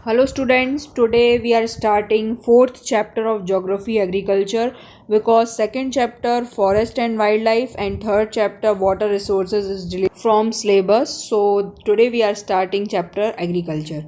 Hello students, today we are starting fourth chapter of Geography Agriculture because second chapter Forest and Wildlife and third chapter Water Resources is deleted from syllabus. So today we are starting chapter Agriculture.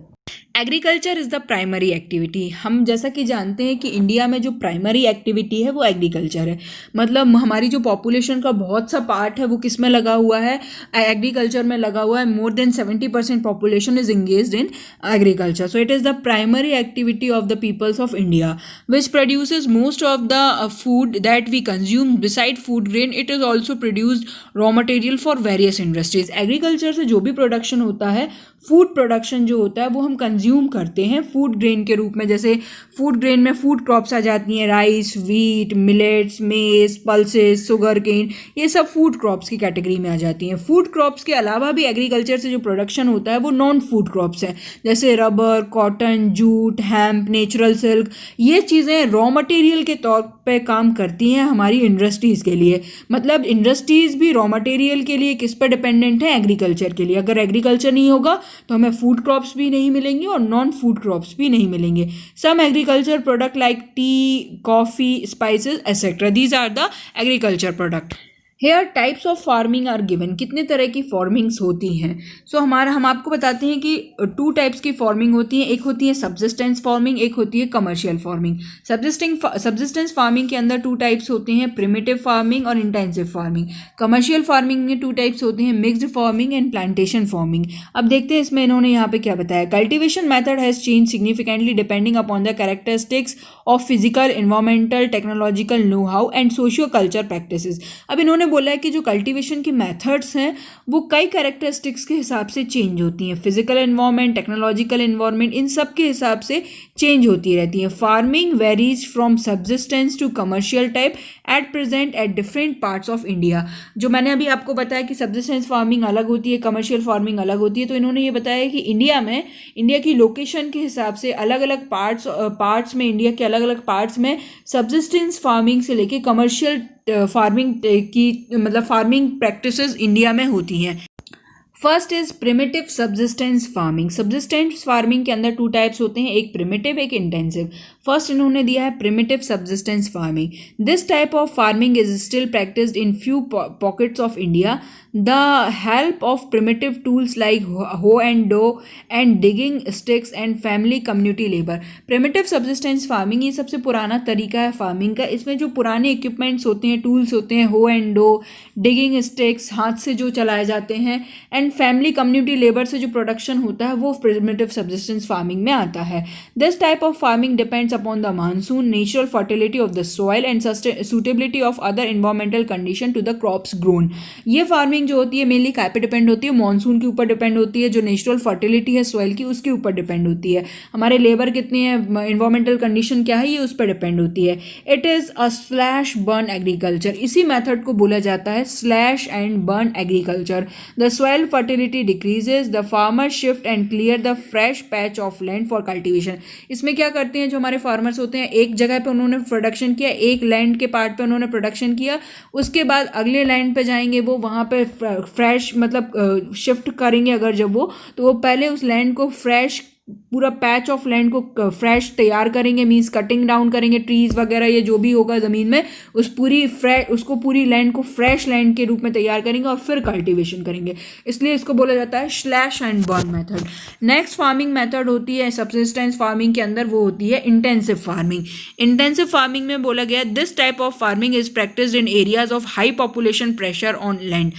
Agriculture is the primary activity. हम जैसा कि जानते हैं कि India में जो primary activity है वो एग्रीकल्चर है। मतलब हमारी जो पॉपुलेशन का बहुत सा पार्ट है वो किस में लगा हुआ है, एग्रीकल्चर में लगा हुआ है। More than 70% population is engaged in agriculture. So it is the primary activity of the peoples of India which produces most of the food that we consume. Beside food grain it is also produced raw material for various industries. Agriculture से जो भी production होता है, food production जो होता है वो हम कंज्यूम करते हैं फूड ग्रेन के रूप में। जैसे फूड ग्रेन में फूड क्रॉप्स आ जाती हैं, राइस, व्हीट, मिलेट्स, मेज, पल्सेस, शुगर केन, ये सब फूड क्रॉप्स की कैटेगरी में आ जाती हैं। फूड क्रॉप्स के अलावा भी एग्रीकल्चर से जो प्रोडक्शन होता है वो नॉन फूड क्रॉप्स हैं, जैसे rubber, cotton, jute, hemp, natural silk. ये चीज़ें रॉ मटेरियल के तौर पे काम करती हैं हमारी इंडस्ट्रीज़ के लिए। मतलब इंडस्ट्रीज़ भी रॉ मटेरियल के लिए किस पर डिपेंडेंट है, एग्रीकल्चर के लिए। अगर एग्रीकल्चर नहीं होगा तो हमें फूड क्रॉप्स भी नहीं मिलेंगे और नॉन फूड क्रॉप्स भी नहीं मिलेंगे। Some agriculture product like tea, coffee, spices etcetera, these are the agriculture product. Here types of farming are given. कितने तरह की फार्मिंग्स होती हैं? सो हम आपको बताते हैं कि 2 टाइप्स की फार्मिंग होती हैं। एक होती है सब्सिस्टेंस फार्मिंग, एक होती है कमर्शियल फार्मिंग। सब्सिस्टेंस फार्मिंग के अंदर 2 टाइप्स होते हैं, प्रिमिटिव फार्मिंग और इंटेंसिव फार्मिंग। कमर्शियल फार्मिंग में 2 टाइप्स होते हैं, mixed farming and plantation farming. अब देखते हैं इसमें इन्होंने यहाँ पे क्या बताया। Cultivation method has change significantly depending upon the characteristics of physical, environmental, technological know how and socio culture practices. अब इन्होंने बोला है कि जो कल्टीवेशन की मेथड्स हैं वो कई कैरेक्टरिस्टिक्स के हिसाब से चेंज होती हैं। फिजिकल एनवायरनमेंट, टेक्नोलॉजिकल एनवायरनमेंट, इन सब के हिसाब से चेंज होती रहती हैं। Farming varies from subsistence to commercial type at present at different parts of India. जो मैंने अभी आपको बताया कि सब्सिस्टेंस फार्मिंग अलग होती है, कमर्शियल फार्मिंग अलग होती है, तो इन्होंने ये बताया कि इंडिया की लोकेशन के हिसाब से अलग अलग पार्ट्स में, इंडिया के अलग अलग पार्ट्स में सब्सिस्टेंस फार्मिंग से लेके कमर्शियल फार्मिंग की मतलब फार्मिंग प्रैक्टिसेस इंडिया में होती हैं। First is primitive subsistence farming. Subsistence farming के अंदर 2 टाइप्स होते हैं, एक प्रिमिटिव, एक इंटेंसिव। फर्स्ट इन्होंने दिया है primitive subsistence farming. This type of farming is still practised in few pockets of India. The help of primitive tools like hoe and dao and digging sticks and family community labour. Primitive subsistence farming ये सबसे पुराना तरीका है farming का। इसमें जो पुराने equipments होते हैं, टूल्स होते हैं, हो एंड डो, डिगिंग स्टिक्स, हाथ से जो चलाए जाते हैं, एंड फैमिली कम्युनिटी लेबर से जो प्रोडक्शन होता है वो प्रिमिटिव सब्सिस्टेंस फार्मिंग में आता है। This type of farming depends upon the monsoon, natural fertility of the soil and suitability of other environmental condition to the crops grown. ये farming जो होती है मेनली काय पे डिपेंड होती है, मानसून के ऊपर डिपेंड होती है। जो नेचुरल फर्टिलिटी है सॉइल की उसके ऊपर डिपेंड होती है। हमारे लेबर कितने हैं, एनवायरमेंटल कंडीशन क्या है, ये उस पर डिपेंड होती है। It is a slash burn agriculture. इसी मेथड को बोला जाता है slash and burn agriculture. The soil fertility decreases, the farmer shift and clear the fresh patch of land for cultivation. इसमें क्या करते हैं जो हमारे फार्मर्स होते हैं, एक जगह पे उन्होंने प्रोडक्शन किया, एक लैंड के पार्ट पे उन्होंने प्रोडक्शन किया, उसके बाद अगले लैंड पे जाएंगे, वो वहाँ पे फ्रेश मतलब शिफ्ट करेंगे अगर जब वो, तो वो पहले उस लैंड को फ्रेश, पूरा पैच ऑफ लैंड को फ्रेश तैयार करेंगे, मीन्स कटिंग डाउन करेंगे, ट्रीज वगैरह ये जो भी होगा ज़मीन में, उसको पूरी लैंड को फ्रेश लैंड के रूप में तैयार करेंगे और फिर कल्टीवेशन करेंगे। इसलिए इसको बोला जाता है slash and burn method. Next farming method होती है सब्सिस्टेंस फार्मिंग के अंदर, वो होती है इंटेंसिव फार्मिंग। इंटेंसिव फार्मिंग में बोला गया this type of farming is practised in areas of high population pressure on land.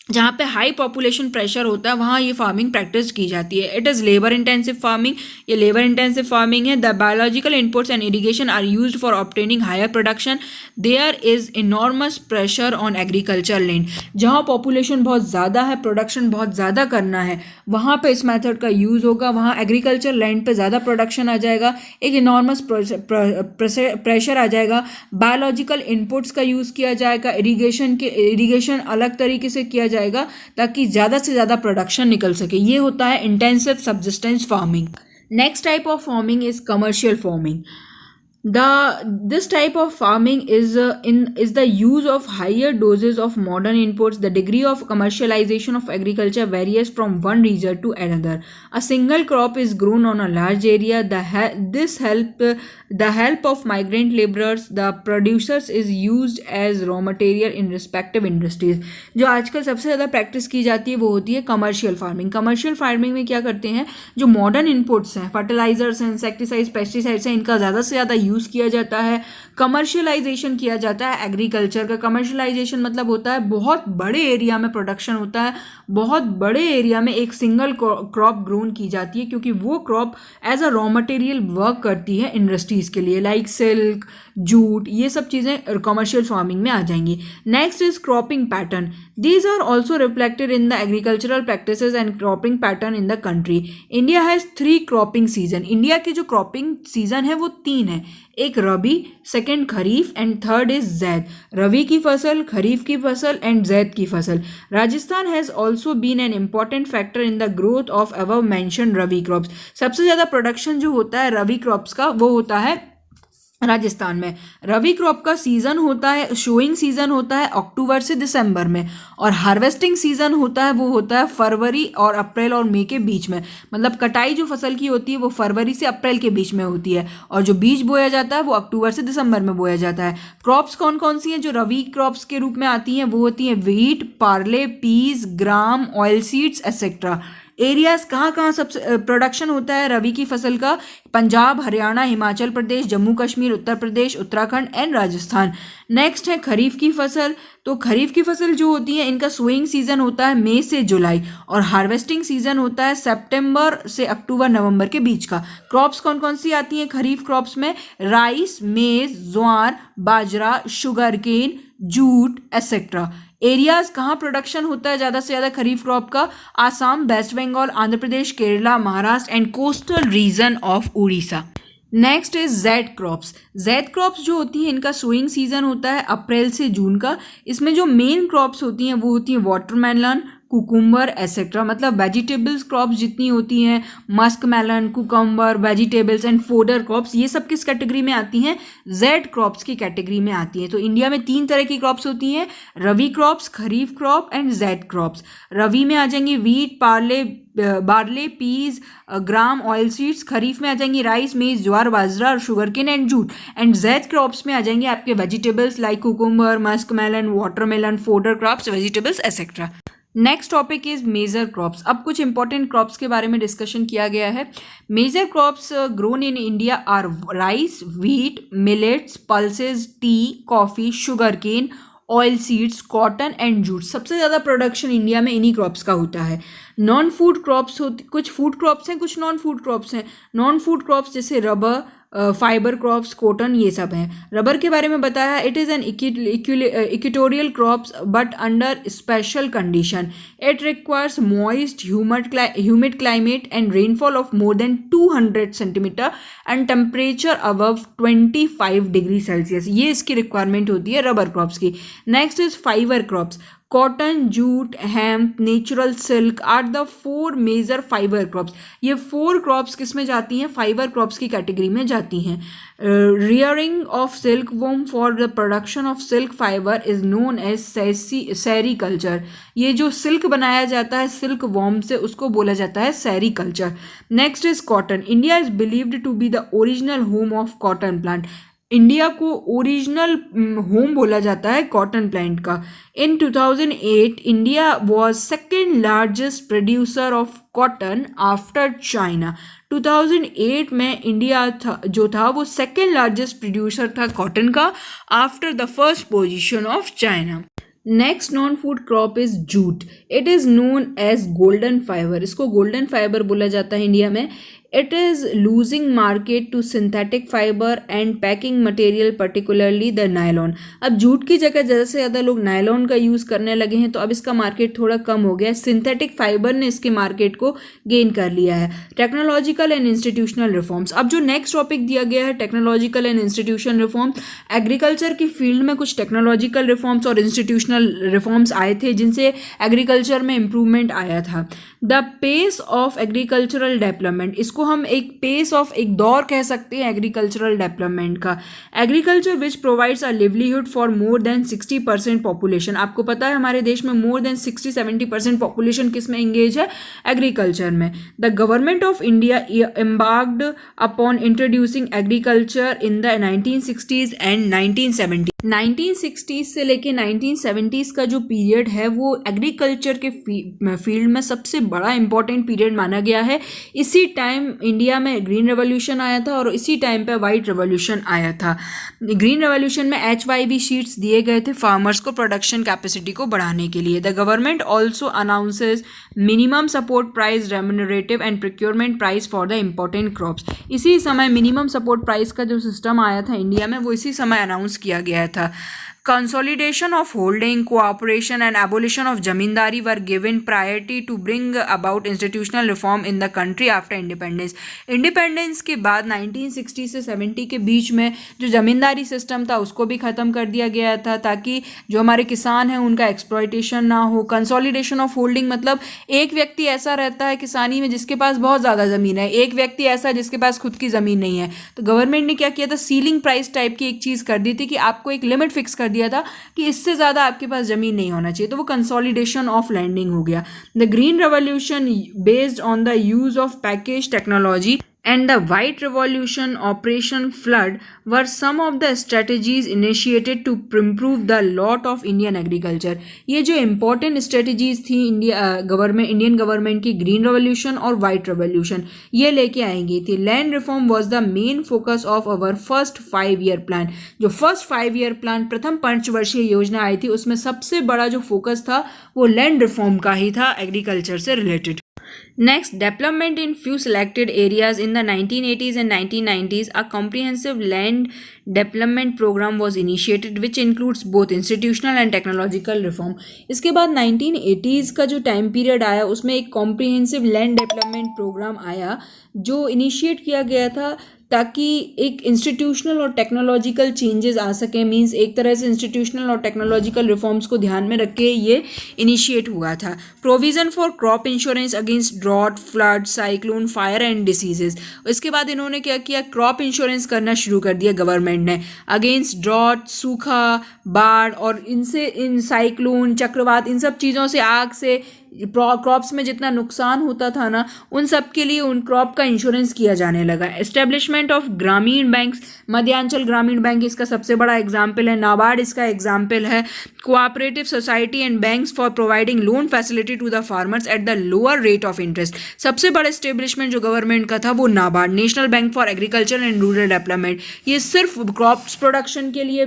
जहाँ पे हाई पॉपुलेशन प्रेशर होता है वहाँ ये फार्मिंग प्रैक्टिस की जाती है। It is labour intensive farming. ये लेबर इंटेंसिव फार्मिंग है। The biological inputs and irrigation are used for obtaining higher production. There is enormous pressure on agriculture land. जहाँ पॉपुलेशन बहुत ज़्यादा है, प्रोडक्शन बहुत ज़्यादा करना है, वहाँ पे इस मेथड का यूज़ होगा। वहाँ एग्रीकल्चर लैंड पे ज़्यादा प्रोडक्शन आ जाएगा, एक इनॉर्मस प्रेशर आ जाएगा। बायोलॉजिकल इनपुट्स का यूज़ किया जाएगा, इरीगेशन अलग तरीके से किया जाएगा ताकि ज़्यादा से ज़्यादा प्रोडक्शन निकल सके। ये होता है intensive subsistence farming. Next type of farming is commercial farming. This type of farming is the use of higher doses of modern inputs. The degree of commercialization of agriculture varies from one region to another. A single crop is grown on a large area. The help of migrant laborers, the producers, is used as raw material in respective industries. जो आजकल सबसे ज़्यादा practice की जाती है वो होती है कमर्शियल फार्मिंग. कमर्शियल फार्मिंग में क्या करते हैं, जो मॉडर्न इनपुट्स हैं, फर्टिलाइजर्स हैं, इंसेक्टिसाइड्स, पेस्टिसाइड्स हैं, इनका ज़्यादा से ज़्यादा यूज़ किया जाता है. कमर्शियलाइजेशन किया जाता है एग्रीकल्चर का. कमर्शियलाइजेशन मतलब होता है बहुत बड़े एरिया में प्रोडक्शन होता है, बहुत बड़े एरिया में एक सिंगल क्रॉप ग्रोन की जाती है, क्योंकि वो crop as a raw material work करती है इंडस्ट्रीज़ के लिए, लाइक सिल्क, जूट, ये सब चीज़ें कमर्शियल फार्मिंग में आ जाएंगी. Next is cropping pattern. These are also reflected in the agricultural practices and cropping pattern in the country. India has 3 cropping season. India के जो क्रॉपिंग सीजन है वो 3 है. एक rabi, second kharif and third is zaid. Rabi की फसल, खरीफ की फसल एंड जैद की फसल. Rajasthan has also been an important factor in the growth of above mention rabi crops. सबसे ज़्यादा प्रोडक्शन जो होता है रबी क्रॉप्स का वो होता है राजस्थान में. रबी क्रॉप का सीज़न होता है, शोइंग सीज़न होता है अक्टूबर से दिसंबर में, और हार्वेस्टिंग सीज़न होता है वो होता है फरवरी और अप्रैल और मई के बीच में. मतलब कटाई जो फसल की होती है वो फरवरी से अप्रैल के बीच में होती है, और जो बीज बोया जाता है वो अक्टूबर से दिसंबर में बोया जाता है. क्रॉप्स कौन कौन सी हैं जो रबी क्रॉप्स के रूप में आती हैं? वो होती हैं wheat, Parle, Ps, gram, oil seeds etcetera. Areas कहाँ सबसे प्रोडक्शन होता है रबी की फसल का? पंजाब, हरियाणा, हिमाचल प्रदेश, जम्मू कश्मीर, उत्तर प्रदेश, उत्तराखंड एंड राजस्थान. नेक्स्ट है खरीफ की फसल. तो खरीफ की फसल जो होती है इनका सोइंग सीजन होता है मई से जुलाई, और हार्वेस्टिंग सीजन होता है सितंबर से अक्टूबर नवंबर के बीच का. क्रॉप्स कौन कौन सी आती हैं खरीफ क्रॉप्स में? Rice, maize, jowar, bajra, sugar cane, jute etcetera. Areas कहाँ प्रोडक्शन होता है ज़्यादा से ज़्यादा खरीफ क्रॉप का? Assam, West Bengal, Andhra Pradesh, Kerala, Maharashtra and coastal region of Orissa. Next is zaid crops. Zaid crops जो होती हैं इनका सोइंग सीजन होता है अप्रैल से जून का. इसमें जो मेन क्रॉप्स होती हैं वो होती हैं वाटरमेलन, कुकुम्बर एक्सेट्रा. मतलब वेजिटेबल्स क्रॉप्स जितनी होती हैं, musk melon, cucumber, vegetables and fodder crops, ये सब किस कैटेगरी में आती हैं? जेड क्रॉप्स की कैटेगरी में आती हैं. तो इंडिया में 3 तरह की क्रॉप्स होती हैं, rabi crops, kharif crop and zaid crops. Rabi में आ जाएंगी wheat, barley, peas, gram, oil seeds. Kharif में आ जाएंगी राइस, मेज, ज्वार, बाजरा और sugar cane and jute. And zaid crops में आ जाएंगे आपके vegetables like cucumber, musk melon, watermelon, fodder crops, vegetables etcetera. Next topic is major crops. अब कुछ इंपॉर्टेंट क्रॉप्स के बारे में डिस्कशन किया गया है. Major crops grown in India are rice, wheat, millets, pulses, tea, coffee, sugar cane, oil seeds, cotton and jute. सबसे ज़्यादा प्रोडक्शन इंडिया में इन्हीं क्रॉप्स का होता है. नॉन फूड क्रॉप्स होती, कुछ फूड क्रॉप्स हैं, कुछ नॉन फूड क्रॉप्स हैं. नॉन फूड क्रॉप्स जैसे रबर, फाइबर क्रॉप्स, कॉटन, ये सब हैं. रबर के बारे में बताया, it is an equatorial crops but under special condition. It requires moist humid climate and rainfall of more than 200 centimetre and temperature above 25 degree Celsius. ये इसकी रिक्वायरमेंट होती है रबर क्रॉप्स की. Next is fibre crops. Cotton, jute, hemp, natural silk are the 4 major fibre crops. ये 4 crops किस में जाती हैं? फाइबर क्रॉप्स की कैटेगरी में जाती हैं. Rearing of silk worm for the production of silk fibre is known as sericulture. ये जो सिल्क बनाया जाता है सिल्क वॉर्म से उसको बोला जाता है sericulture. Next is cotton. India is believed to be the original home of cotton plant. India को ओरिजिनल होम बोला जाता है कॉटन प्लांट का. In 2008 India was second largest producer of cotton after China. 2008 में इंडिया जो था वो second largest producer था कॉटन का after the first position of China. Next non food crop is jute. It is known as golden fibre. इसको golden fibre बोला जाता है इंडिया में. It is losing market to synthetic fiber and packing material, particularly the nylon. अब jute की जगह ज़्यादा से ज़्यादा लोग नायलॉन का यूज़ करने लगे हैं, तो अब इसका मार्केट थोड़ा कम हो गया. सिंथेटिक फाइबर ने इसके मार्केट को गेन कर लिया है. Technological and institutional reforms. अब जो नेक्स्ट टॉपिक दिया गया है technological and institutional reform. Agriculture की फील्ड में कुछ टेक्नोलॉजिकल रिफॉर्म्स और इंस्टीट्यूशनल रिफॉर्म्स आए थे जिनसे एग्रीकल्चर में इम्प्रूवमेंट आया था. The pace of agricultural development, इसको जिसको हम एक पेस ऑफ एक दौर कह सकते हैं एग्रीकल्चरल डेवलपमेंट का। Agriculture which provides a livelihood for more than 60% population. आपको पता है हमारे देश में मोर देन 60-70% पॉपुलेशन किस में एंगेज है? एग्रीकल्चर में। The government of India embarked upon introducing agriculture in the 1960s and 1970s। 1960s से लेके 1970s का जो पीरियड है वो एग्रीकल्चर के फील्ड में सबसे बड़ा इंपॉर्टेंट पीरियड माना गया है। इसी टाइम इंडिया में ग्रीन रेवोल्यूशन आया था और इसी टाइम पे वाइट रेवोल्यूशन आया था। ग्रीन रेवोल्यूशन में HYV शीट्स दिए गए थे फार्मर्स को प्रोडक्शन कैपेसिटी को बढ़ाने के लिए। The government also announces minimum support price, remunerative and procurement price for the important crops. इसी समय मिनिमम सपोर्ट प्राइस का जो सिस्टम आया था इंडिया में वो इसी समय अनाउंस किया गया था। Consolidation of holding, cooperation and abolition of zamindari were given priority to bring about institutional reform in the country after independence। Independence के बाद 1960 से 70 के बीच में जो ज़मींदारी सिस्टम था उसको भी ख़त्म कर दिया गया था ताकि जो हमारे किसान हैं उनका एक्सप्लॉयटेशन ना हो। कंसोलिडेशन ऑफ होल्डिंग मतलब एक व्यक्ति ऐसा रहता है किसानी में जिसके पास बहुत ज़्यादा ज़मीन है, एक व्यक्ति ऐसा जिसके पास खुद की ज़मीन नहीं है। तो गवर्नमेंट ने क्या किया था, सीलिंग प्राइस टाइप की एक चीज़ कर दी थी कि आपको एक लिमिट फिक्स कर दिया था कि इससे ज़्यादा आपके पास ज़मीन नहीं होना चाहिए। तो वो कंसोलिडेशन ऑफ लैंडिंग हो गया। The green revolution based on the use of package technology and the white revolution, operation flood were some of the strategies initiated to improve the lot of Indian agriculture। ये जो important strategies थी Indian government की green revolution और white revolution ये लेके आएंगी थी। Land reform was the main focus of our first 5-year plan। जो फर्स्ट 5-year प्लान प्रथम पंचवर्षीय योजना आई थी उसमें सबसे बड़ा जो फोकस था वो लैंड रिफॉर्म का ही था एग्रीकल्चर से related. Next, development in few selected areas in the 1980s and 1990s, a comprehensive land development program was initiated which includes both institutional and technological reform। इसके बाद 1980s का जो time period आया उसमें एक कॉम्प्रिहेंसिव लैंड डेवलपमेंट प्रोग्राम आया जो initiate किया गया था ताकि एक इंस्टीट्यूशनल और टेक्नोलॉजिकल चेंजेस आ सकें। मींस एक तरह से इंस्टीट्यूशनल और टेक्नोलॉजिकल रिफॉर्म्स को ध्यान में रख के ये इनिशिएट हुआ था। Provision for crop insurance against drought, flood, cyclone, fire and diseases. इसके बाद इन्होंने क्या किया, क्रॉप इंश्योरेंस करना शुरू कर दिया गवर्नमेंट ने अगेंस्ट ड्रॉट, सूखा, बाढ़ और इन साइक्लोन, चक्रवात, इन सब चीज़ों से, आग से क्रॉप्स में जितना नुकसान होता था ना उन सब के लिए उन क्रॉप का इंश्योरेंस किया जाने लगा। एस्टेब्लिशमेंट ऑफ ग्रामीण बैंक्स, मध्यांचल ग्रामीण बैंक इसका सबसे बड़ा एग्जाम्पल है, नाबार्ड इसका एग्जाम्पल है। Cooperative society and banks for providing loan facility to the farmers at the lower rate of interest. सबसे बड़ा एस्टेब्लिशमेंट जो गवर्नमेंट का था वो NABARD, national bank for agriculture and rural development. ये सिर्फ क्रॉप्स प्रोडक्शन के लिए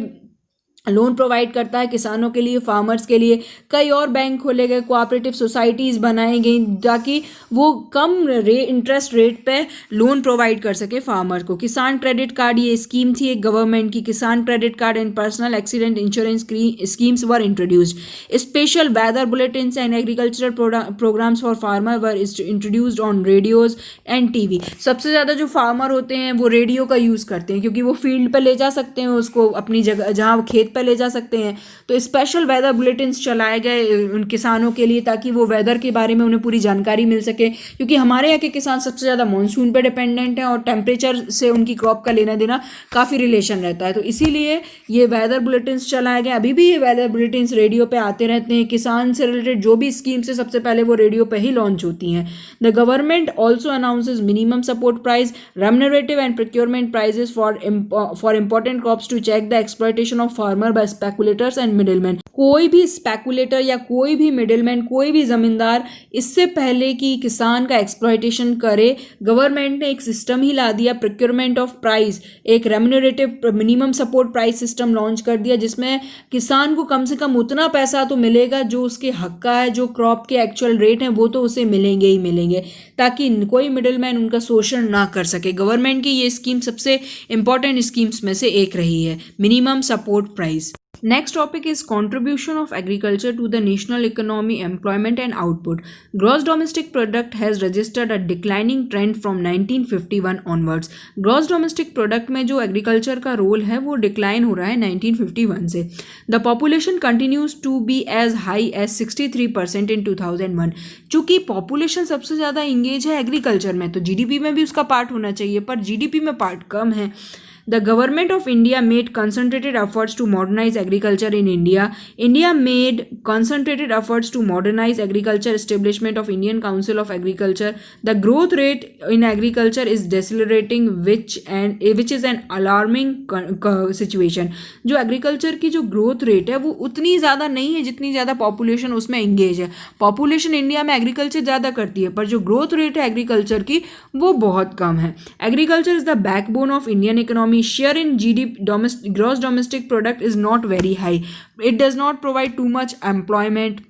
लोन प्रोवाइड करता है, किसानों के लिए, फार्मर्स के लिए। कई और बैंक खोले गए, कोऑपरेटिव सोसाइटीज़ बनाई गई ताकि वो कम इंटरेस्ट रेट पे लोन प्रोवाइड कर सके फार्मर को। किसान क्रेडिट कार्ड ये स्कीम थी एक गवर्नमेंट की। Kisan credit card and personal accident insurance schemes were introduced. Special weather bulletins and agricultural programmes for farmer were introduced on radios and TV. सबसे ज़्यादा जो फार्मर होते हैं वो रेडियो का यूज़ करते हैं क्योंकि वो फील्ड पर ले जा सकते हैं उसको, अपनी जगह जहाँ वो खेत पर ले जा सकते हैं। तो स्पेशल वेदर बुलेटिन्स चलाए गए उन किसानों के लिए ताकि वो वेदर के बारे में उन्हें पूरी जानकारी मिल सके, क्योंकि हमारे यहाँ के किसान सबसे ज़्यादा मानसून पे डिपेंडेंट हैं और टेम्परेचर से उनकी क्रॉप का लेना देना काफ़ी रिलेशन रहता है। तो इसीलिए ये वेदर बुलेटिन्स चलाए गए। अभी भी ये वेदर बुलेटिन्स रेडियो पे आते रहते हैं। किसान से रिलेटेड जो भी स्कीम्स है सबसे पहले वो रेडियो पे ही लॉन्च होती हैं। The government also announces minimum support price, remunerative and procurement prices for important crops to check the exploitation of farmer by speculators and middleman. कोई भी स्पेकुलेटर या कोई भी मिडिलमैन, कोई भी जमींदार इससे पहले कि किसान का एक्सप्लॉयटेशन करे, गवर्नमेंट ने एक सिस्टम ही ला दिया, प्रोक्योरमेंट ऑफ प्राइस, एक remunerative minimum support price system launch कर दिया जिसमें किसान को कम से कम उतना पैसा तो मिलेगा जो उसके हक का है, जो क्रॉप के एक्चुअल रेट हैं वो तो उसे मिलेंगे ही मिलेंगे, ताकि कोई मिडिलमैन उनका शोषण ना कर सके। गवर्नमेंट की ये स्कीम सबसे इंपॉर्टेंट स्कीम्स में से एक रही है, minimum support price. Next topic is contribution of agriculture to the national economy, employment and output. Gross domestic product has registered a declining trend from 1951 onwards. Gross domestic product में जो agriculture का role है वो decline हो रहा है 1951 से. The population continues to be as high as 63% in 2001. चूँकि population सबसे ज़्यादा engage है agriculture में, तो GDP में भी उसका part होना चाहिए, पर GDP में part कम है. The government of India made concentrated efforts to modernize agriculture in India. India made concentrated efforts to modernize agriculture, establishment of Indian Council of Agriculture. The growth rate in agriculture is decelerating, which is an alarming situation. जो agriculture की जो growth rate है वो उतनी ज़्यादा नहीं है जितनी ज़्यादा population उसमें engage है. Population India में agriculture ज़्यादा करती है, पर जो growth rate है agriculture की वो बहुत कम है. Agriculture is the backbone of Indian economy. Share in GDP, gross domestic product, is not very high. It does not provide too much employment.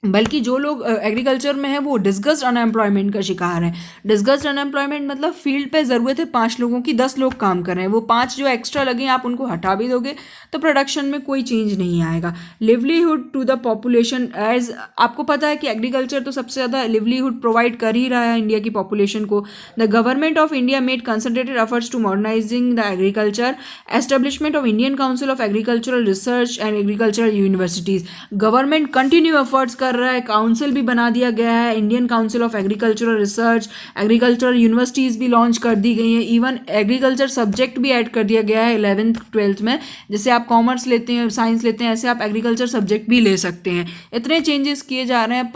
बल्कि जो लोग एग्रीकल्चर में है वो डिस्गस्ड अनएम्प्लॉयमेंट का शिकार हैं. डिस्गस्ड अनएम्प्लॉयमेंट मतलब फील्ड पे ज़रूरत है 5 लोगों की, 10 लोग काम कर रहे हैं, वो 5 जो एक्स्ट्रा लगे आप उनको हटा भी दोगे तो प्रोडक्शन में कोई चेंज नहीं आएगा. Livelihood to the population, as आपको पता है कि एग्रीकल्चर तो सबसे ज़्यादा लिवलीहुड प्रोवाइड कर ही रहा है इंडिया की पॉपुलेशन को. The government of India made concentrated efforts to modernising the agriculture. Establishment of Indian council of agricultural research and agricultural universities. Government continue efforts कर रहा है, काउंसिल भी बना दिया गया है, Indian council of agricultural research, agricultural universities भी launch कर दी गई हैं. इवन एग्रीकल्चर सब्जेक्ट भी ऐड कर दिया गया है 11th 12th में. जैसे आप कॉमर्स लेते हैं, साइंस लेते हैं, ऐसे आप एग्रीकल्चर सब्जेक्ट भी ले सकते हैं. इतने चेंजेस किए जा रहे हैं,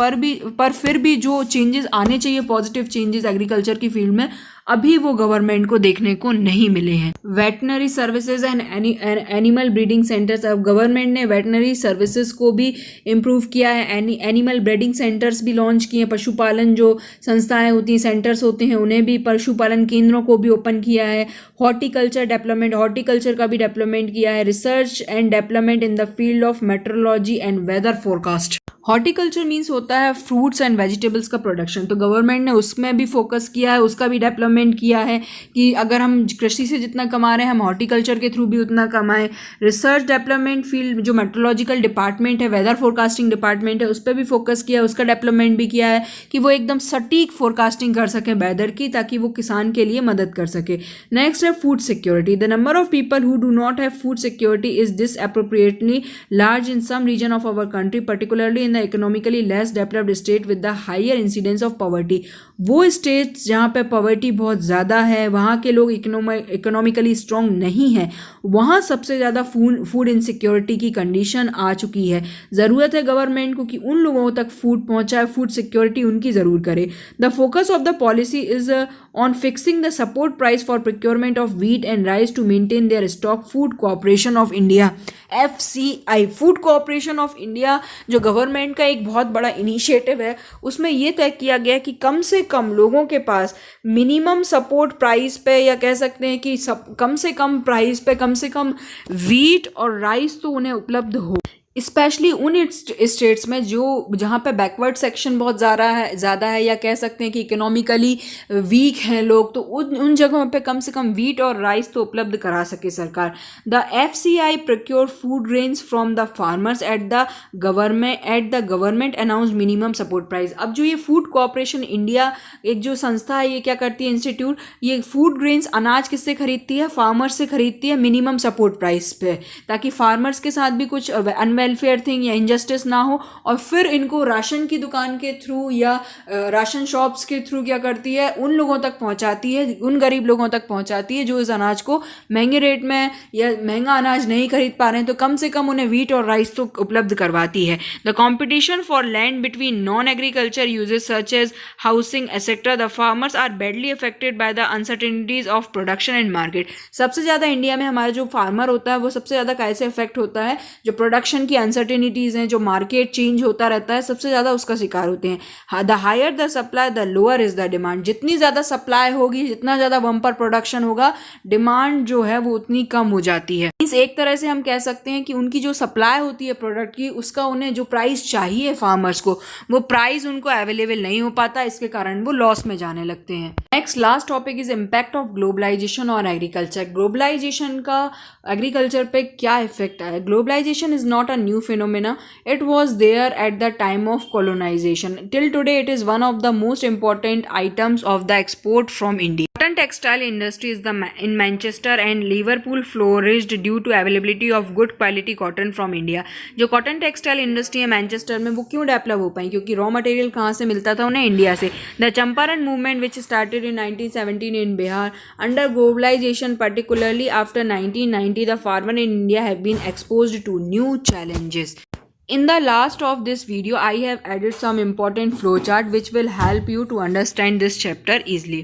पर फिर भी जो चेंजेस आने चाहिए, पॉजिटिव चेंजेस एग्रीकल्चर की फील्ड में, अभी वो गवर्नमेंट को देखने को नहीं मिले हैं. Veterinary services and animal breeding centres. अब गवर्नमेंट ने वेटनरी सर्विसेज को भी इम्प्रूव किया है, एनिमल ब्रीडिंग सेंटर्स भी लॉन्च किए हैं. पशुपालन जो संस्थाएं होती हैं, सेंटर्स होते हैं, उन्हें भी, पशुपालन केंद्रों को भी ओपन किया है. हॉर्टिकल्चर डेवलपमेंट, हॉर्टिकल्चर का भी डेवलपमेंट किया है. Research and development in the field of meteorology and weather forecast. Horticulture means होता है फ्रूट्स एंड वेजिटेबल्स का प्रोडक्शन, तो गवर्नमेंट ने उसमें भी फोकस किया है, उसका भी डेवलपमेंट किया है कि अगर हम कृषि से जितना कमा रहे हैं हम हॉर्टिकल्चर के थ्रू भी उतना कमाएं. रिसर्च डेवलपमेंट फील्ड जो मेट्रोलॉजिकल डिपार्टमेंट है, वेदर फोरकास्टिंग डिपार्टमेंट है, उस पर भी फोकस किया है, उसका डेवलपमेंट भी किया है कि वो एकदम सटीक फोरकास्टिंग कर सकें वेदर की, ताकि वो किसान के लिए मदद कर सके. नेक्स्ट है food security. The number of people who do not have food security is disproportionately large in some region of our country, particularly the economically less developed state with the higher incidence of poverty. वो states जहाँ पे poverty बहुत ज़्यादा है, वहाँ के लोग economically strong नहीं हैं, वहाँ सबसे ज़्यादा फूड इनसिक्योरिटी की कंडीशन आ चुकी है. ज़रूरत है गवर्नमेंट को कि उन लोगों तक फूड पहुँचाए, फूड सिक्योरिटी उनकी ज़रूर करे. The focus of the policy is on fixing the support price for procurement of wheat and rice to maintain their stock. Food corporation of India, FCI, food corporation of India, जो government का एक बहुत बड़ा initiative है, उसमें ये तय किया गया कि कम से कम लोगों के पास मिनिमम सपोर्ट प्राइस पे, या कह सकते हैं कि कम से कम प्राइस पे कम से कम वीट और राइस तो उन्हें उपलब्ध हो. स्पेशली उन स्टेट्स में जहाँ पे बैकवर्ड सेक्शन बहुत ज़्यादा है, या कह सकते हैं कि इकोनॉमिकली वीक हैं लोग, तो उन जगहों पे कम से कम वीट और राइस तो उपलब्ध करा सके सरकार. The FCI procure food grains from the farmers at the government announced minimum support price. अब जो ये फूड कॉर्पोरेशन इंडिया एक जो संस्था है, ये क्या करती है, इंस्टीट्यूट, ये फूड ग्रेन्स अनाज किससे खरीदती है, फार्मर्स से खरीदती है मिनिमम सपोर्ट प्राइस पे, ताकि फार्मर्स के साथ भी कुछ वेलफेयर थिंग या इंजस्टिस ना हो. और फिर इनको राशन की दुकान के थ्रू या राशन शॉप्स के थ्रू क्या करती है, उन लोगों तक पहुंचाती है, उन गरीब लोगों तक पहुंचाती है जो इस अनाज को महंगे रेट में या महंगा अनाज नहीं खरीद पा रहे हैं, तो कम से कम उन्हें वीट और राइस तो उपलब्ध करवाती है. The competition for land between non agriculture uses such as housing etcetera. The farmers are badly affected by the uncertainties of production and market. सबसे ज़्यादा इंडिया में हमारा जो फार्मर होता है वो सबसे ज़्यादा कैसे अफेक्ट होता है, जो प्रोडक्शन की अनसर्टेनिटीज़ हैं, जो मार्केट चेंज होता रहता है, सबसे ज़्यादा उसका शिकार होते हैं। The higher the supply the lower is the demand. जितनी ज़्यादा सप्लाई होगी, जितना ज़्यादा बम्पर प्रोडक्शन होगा, डिमांड जो है वो उतनी कम हो जाती है। इस एक तरह से हम कह सकते हैं कि उनकी जो सप्लाई होती है प्रोडक्ट की, उसका उन्हें जो प्राइस चाहिए फार्मर्स को, वो प्राइस उनको अवेलेबल नहीं हो पाता, इसके कारण वो लॉस में जाने लगते हैं। Next last topic is impact of globalisation और एग्रीकल्चर। ग्लोबलाइजेशन का एग्रीकल्चर पे क्या इफेक्ट है? Globalisation is not a new phenomena, it was there at the time of colonization. Till today, it is one of the most important items of the export from India. Cotton textile industry is in Manchester and Liverpool flourished due to availability of good quality cotton from India. जो cotton textile industry है Manchester में, वो क्यों develop हो पाई? क्योंकि raw material कहाँ से मिलता था उन्हें? इंडिया से। The Champaran movement which started in 1917 in Bihar under globalization, particularly after 1990, the farmer in India have been exposed to new challenges. In the last of this video, I have added some important flowchart which will help you to understand this chapter easily.